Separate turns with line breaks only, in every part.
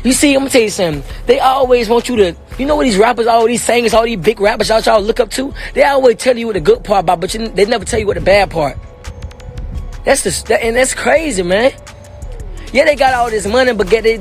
You see, I'm gonna tell you something. They always want you to, you know what these rappers, all these singers, all these big rappers y'all look up to? They always tell you what the good part about, but they never tell you what the bad part. And that's crazy, man. Yeah, they got all this money, but they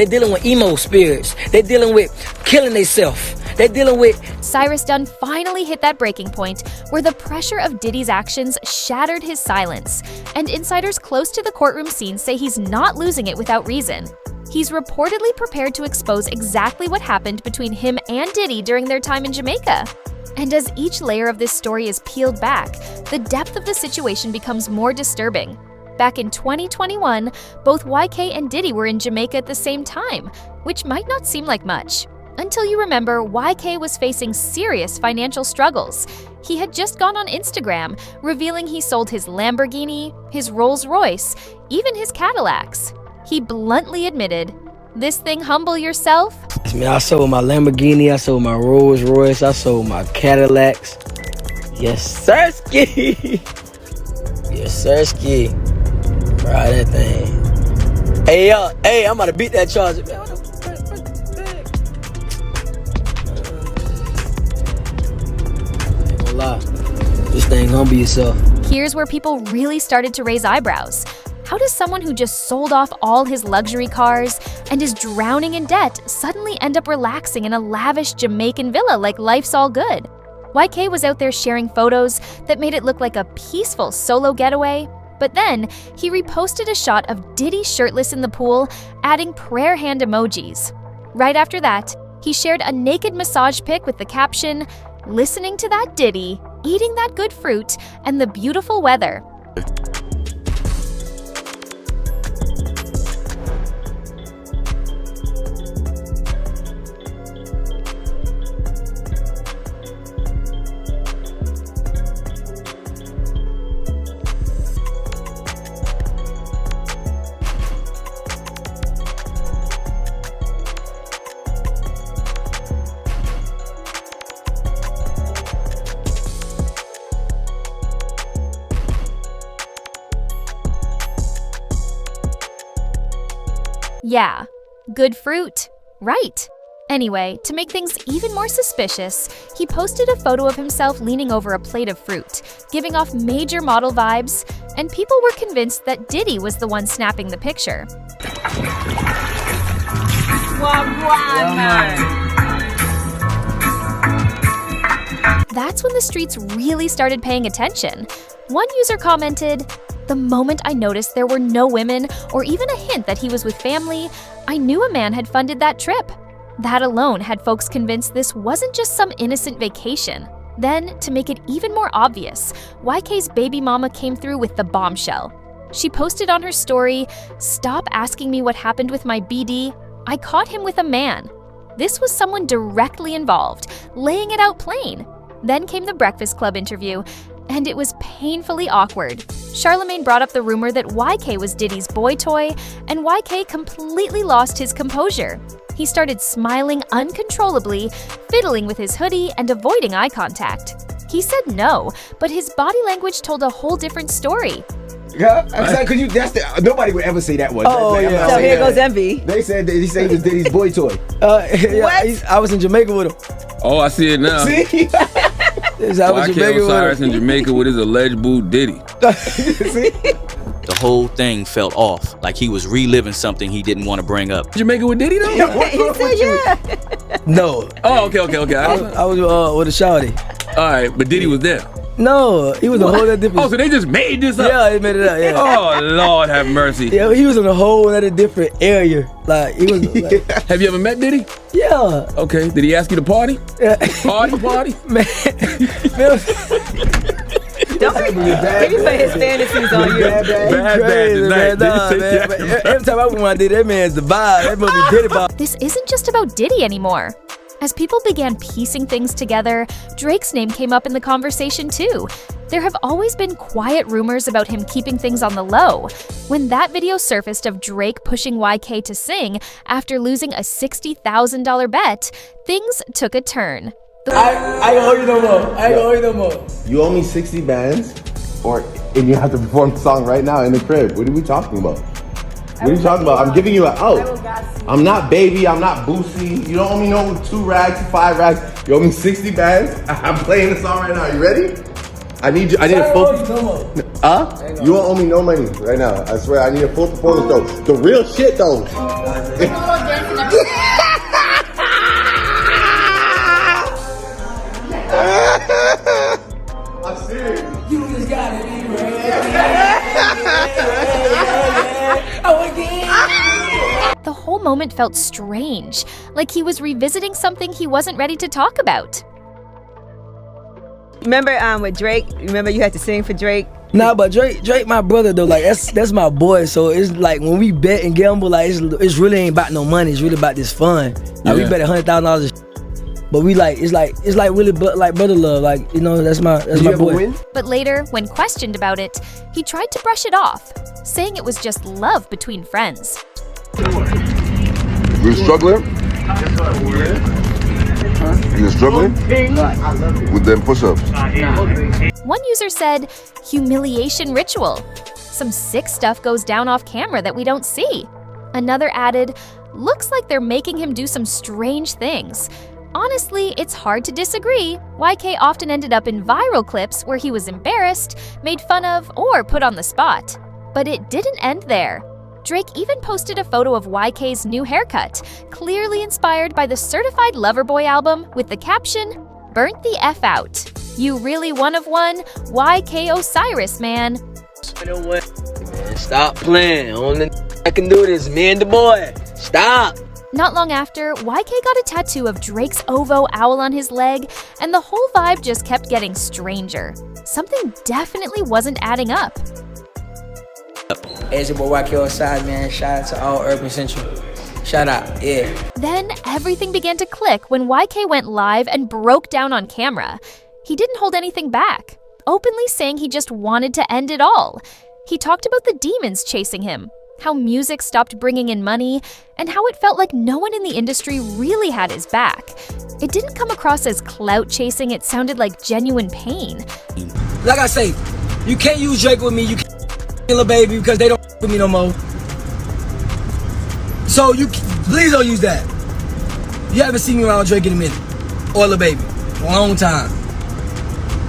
dealing with emo spirits. They dealing with killing themselves. They dealing with...
Cyrus Dunn finally hit that breaking point where the pressure of Diddy's actions shattered his silence, and insiders close to the courtroom scene say he's not losing it without reason. He's reportedly prepared to expose exactly what happened between him and Diddy during their time in Jamaica. And as each layer of this story is peeled back, the depth of the situation becomes more disturbing. Back in 2021, both YK and Diddy were in Jamaica at the same time, which might not seem like much. Until you remember, YK was facing serious financial struggles. He had just gone on Instagram, revealing he sold his Lamborghini, his Rolls Royce, even his Cadillacs. He bluntly admitted, "This thing humble yourself?"
Man, I sold my Lamborghini, I sold my Rolls Royce, I sold my Cadillacs. Yes, sirski. Yes, sirski. Ride that thing. Hey, I'm about to beat that charge. This thing humble yourself.
Here's where people really started to raise eyebrows. How does someone who just sold off all his luxury cars and is drowning in debt suddenly end up relaxing in a lavish Jamaican villa like life's all good? YK was out there sharing photos that made it look like a peaceful solo getaway, but then he reposted a shot of Diddy shirtless in the pool, adding prayer hand emojis. Right after that, he shared a naked massage pic with the caption, "Listening to that Diddy, eating that good fruit, and the beautiful weather." Yeah, good fruit, right. Anyway, to make things even more suspicious, he posted a photo of himself leaning over a plate of fruit, giving off major model vibes, and people were convinced that Diddy was the one snapping the picture. That's when the streets really started paying attention. One user commented, "The moment I noticed there were no women or even a hint that he was with family, I knew a man had funded that trip." That alone had folks convinced this wasn't just some innocent vacation. Then, to make it even more obvious, YK's baby mama came through with the bombshell. She posted on her story, "Stop asking me what happened with my BD. I caught him with a man." This was someone directly involved, laying it out plain. Then came the Breakfast Club interview, and it was painfully awkward. Charlemagne brought up the rumor that YK was Diddy's boy toy, and YK completely lost his composure. He started smiling uncontrollably, fiddling with his hoodie, and avoiding eye contact. He said no, but his body language told a whole different story.
Yeah, because nobody would ever say that one.
Oh, yeah. So here goes Envy.
They said he said he was Diddy's boy toy.
What?
I was in Jamaica with him.
Oh, I see it now.
See?
YK Osiris in Jamaica with his alleged boo Diddy.
See?
The whole thing felt off, like he was reliving something he didn't want to bring up.
Jamaica with Diddy though?
Yeah,
He said yeah.
No.
Oh, okay.
I was with a shawty.
All right, but Diddy was there.
No, he was a whole other different.
Oh, so they just made this up?
Yeah, they made it up, yeah.
Oh, Lord have mercy.
Yeah, he was in a whole other different area. Like, he was like,
Have you ever met Diddy?
yeah.
Okay, did he ask you to party?
Yeah.
Party?
Man.
Don't maybe put his fantasies on you.
Bad tonight.
Man. Every time I went I did, that man's the vibe. That must be Diddy vibe.
This isn't just about Diddy anymore. As people began piecing things together, Drake's name came up in the conversation too. There have always been quiet rumors about him keeping things on the low. When that video surfaced of Drake pushing YK to sing after losing a $60,000 bet, things took a turn.
I ain't owe you no more.
You owe me 60 bands, and you have to perform the song right now in the crib. What are we talking about? What are you talking about? I'm giving you an out. I'm not baby. I'm not Boosie. You don't owe me no 2 rags, 5 rags. You owe me 60 bags. I'm playing this song right now. You ready? I need a full. You won't owe me no money right now. I swear. I need a full performance though. The real shit though. I'm serious.
You just gotta be ready.
The whole moment felt strange, like he was revisiting something he wasn't ready to talk about.
Remember with Drake? Remember you had to sing for Drake?
Nah, but Drake, my brother though. Like that's my boy. So it's like when we bet and gamble, like it's really ain't about no money. It's really about this fun. Like we bet $100,000. But we like it's like really like brother love. Like that's my boy.
Win?
But later, when questioned about it, he tried to brush it off, saying it was just love between friends.
You struggling? You struggling? With them push-ups?
One user said, humiliation ritual. Some sick stuff goes down off camera that we don't see. Another added, looks like they're making him do some strange things. Honestly, it's hard to disagree. YK often ended up in viral clips where he was embarrassed, made fun of, or put on the spot. But it didn't end there. Drake even posted a photo of YK's new haircut, clearly inspired by the Certified Lover Boy album, with the caption, "Burnt the F out. You really one of one? YK Osiris, man."
Man, stop playing. Only I can do this, me and the boy. Stop.
Not long after, YK got a tattoo of Drake's Ovo owl on his leg, and the whole vibe just kept getting stranger. Something definitely wasn't adding up.
Hey, it's your boy YK Osiris, man. Shout out to all Urban Central. Shout out, yeah.
Then everything began to click when YK went live and broke down on camera. He didn't hold anything back, openly saying he just wanted to end it all. He talked about the demons chasing him, how music stopped bringing in money, and how it felt like no one in the industry really had his back. It didn't come across as clout chasing, it sounded like genuine pain.
Like I say, you can't use Drake with me, you can't Lil Baby because they don't with me no more. So please don't use that. You haven't seen me around Drake in a minute. Or Lil Baby. A long time.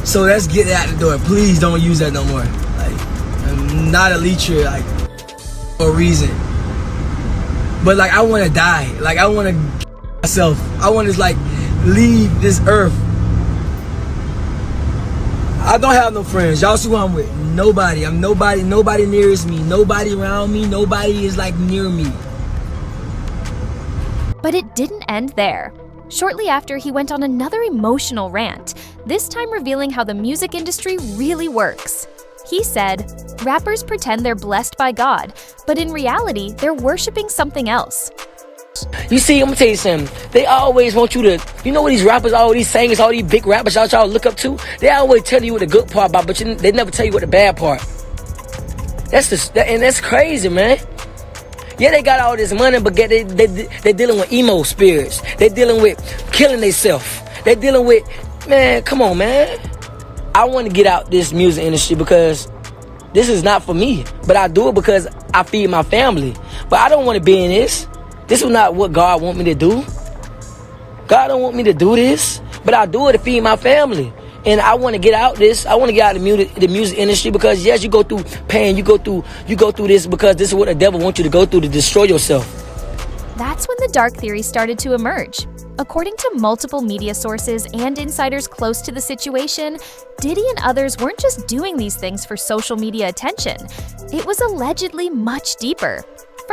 So let's get it out the door. Please don't use that no more. Like, I'm not a leecher, like, for a reason. But like, I want to die. Like, I want to myself. I want to like leave this earth. I don't have no friends. Y'all see who I'm with. Nobody. I'm nobody. Nobody nearest me. Nobody around me. Nobody is like near me.
But it didn't end there. Shortly after, he went on another emotional rant, this time revealing how the music industry really works. He said, rappers pretend they're blessed by God, but in reality, they're worshiping something else.
You see, I'm gonna tell you something. They always want you to, what these rappers, all these singers, all these big rappers y'all look up to, they always tell you what the good part about, but they never tell you what the bad part. And that's crazy, man. Yeah, they got all this money, but they're dealing with emo spirits. They're dealing with killing themselves. They're dealing with, man, come on, man. I want to get out this music industry because this is not for me. But I do it because I feed my family. But I don't want to be in this. This is not what God want me to do. God don't want me to do this. But I do it to feed my family. And I want to get out this. I want to get out of the music industry because yes, you go through pain. You go through this because this is what the devil wants you to go through to destroy yourself.
That's when the dark theory started to emerge. According to multiple media sources and insiders close to the situation, Diddy and others weren't just doing these things for social media attention. It was allegedly much deeper.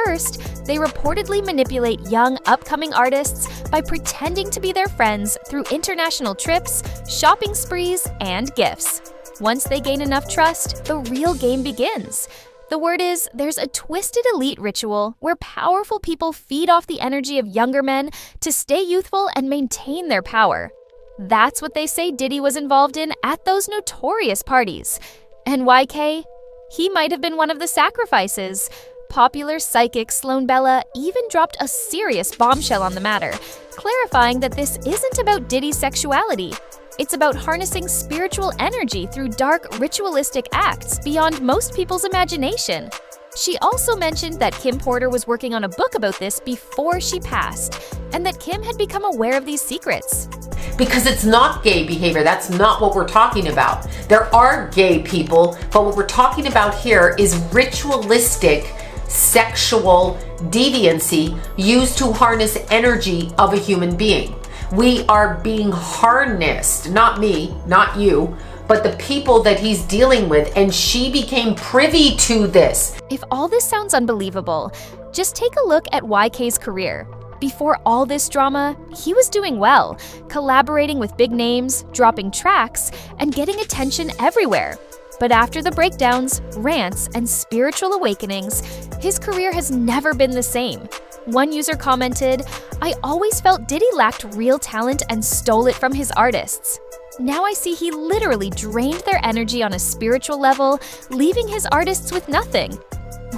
First, they reportedly manipulate young, upcoming artists by pretending to be their friends through international trips, shopping sprees, and gifts. Once they gain enough trust, the real game begins. The word is, there's a twisted elite ritual where powerful people feed off the energy of younger men to stay youthful and maintain their power. That's what they say Diddy was involved in at those notorious parties. And YK? He might have been one of the sacrifices. Popular psychic Sloan Bella even dropped a serious bombshell on the matter, clarifying that this isn't about Diddy's sexuality. It's about harnessing spiritual energy through dark, ritualistic acts beyond most people's imagination. She also mentioned that Kim Porter was working on a book about this before she passed, and that Kim had become aware of these secrets.
Because it's not gay behavior. That's not what we're talking about. There are gay people, but what we're talking about here is ritualistic sexual deviancy used to harness energy of a human being. We are being harnessed, not me, not you, but the people that he's dealing with, and she became privy to this.
If all this sounds unbelievable, just take a look at YK's career. Before all this drama, he was doing well, collaborating with big names, dropping tracks, and getting attention everywhere. But after the breakdowns, rants, and spiritual awakenings, his career has never been the same. One user commented, "I always felt Diddy lacked real talent and stole it from his artists. Now I see he literally drained their energy on a spiritual level, leaving his artists with nothing."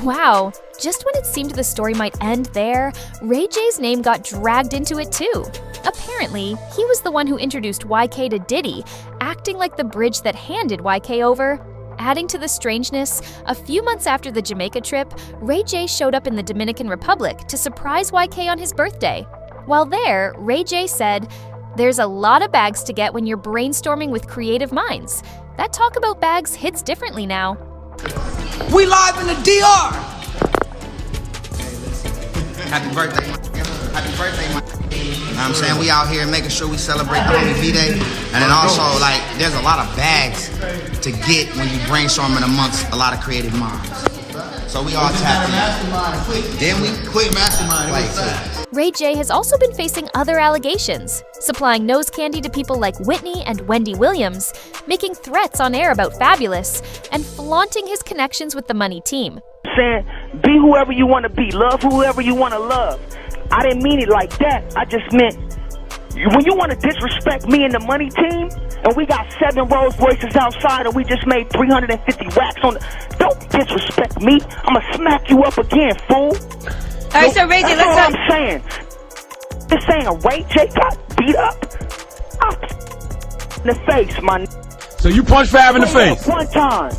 Wow, just when it seemed the story might end there, Ray J's name got dragged into it too. Apparently, he was the one who introduced YK to Diddy, acting like the bridge that handed YK over. Adding to the strangeness, a few months after the Jamaica trip, Ray J showed up in the Dominican Republic to surprise YK on his birthday. While there, Ray J said, "There's a lot of bags to get when you're brainstorming with creative minds. That talk about bags hits differently now."
We live in the DR! Happy birthday, happy birthday, man. You know what I'm saying? We out here making sure we celebrate the homie B-Day. And then also, like, there's a lot of bags to get when you brainstorming amongst a lot of creative minds. So we all tapped in. Then we quick mastermind.
Ray J has also been facing other allegations, supplying nose candy to people like Whitney and Wendy Williams, making threats on air about Fabulous, and flaunting his connections with the Money team.
Saying, be whoever you want to be, love whoever you want to love. I didn't mean it like that. I just meant, when you want to disrespect me and the Money team, and we got 7 Rolls Royces outside and we just made 350 racks on the... Don't disrespect me. I'm going to smack you up again, fool.
All right, so Ray J,
that's all I'm saying. This saying Ray J got beat up in the face, man.
So you punched Fab in the face?
One time.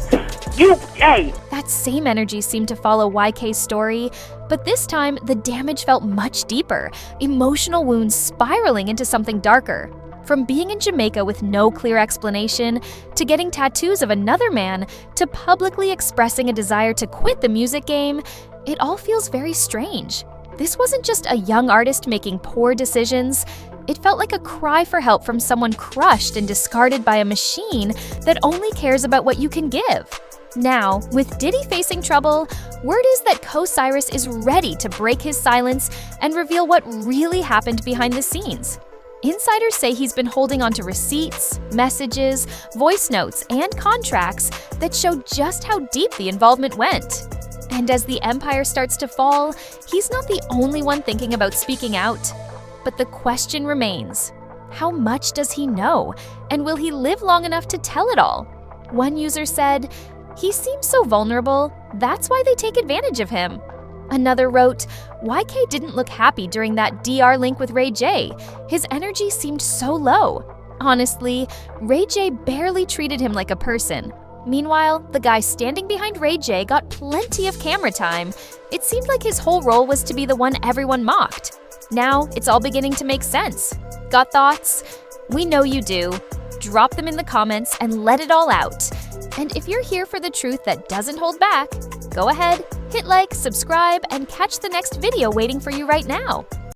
That same energy seemed to follow YK's story, but this time the damage felt much deeper, emotional wounds spiraling into something darker. From being in Jamaica with no clear explanation, to getting tattoos of another man, to publicly expressing a desire to quit the music game, it all feels very strange. This wasn't just a young artist making poor decisions. It felt like a cry for help from someone crushed and discarded by a machine that only cares about what you can give. Now, with Diddy facing trouble, word is that Osiris is ready to break his silence and reveal what really happened behind the scenes. Insiders say he's been holding onto receipts, messages, voice notes, and contracts that show just how deep the involvement went. And as the empire starts to fall, he's not the only one thinking about speaking out. But the question remains, how much does he know? And will he live long enough to tell it all? One user said, "He seems so vulnerable, that's why they take advantage of him." Another wrote, "YK didn't look happy during that DR link with Ray J. His energy seemed so low. Honestly, Ray J barely treated him like a person." Meanwhile, the guy standing behind Ray J got plenty of camera time. It seemed like his whole role was to be the one everyone mocked. Now, it's all beginning to make sense. Got thoughts? We know you do. Drop them in the comments and let it all out. And if you're here for the truth that doesn't hold back, go ahead, hit like, subscribe, and catch the next video waiting for you right now.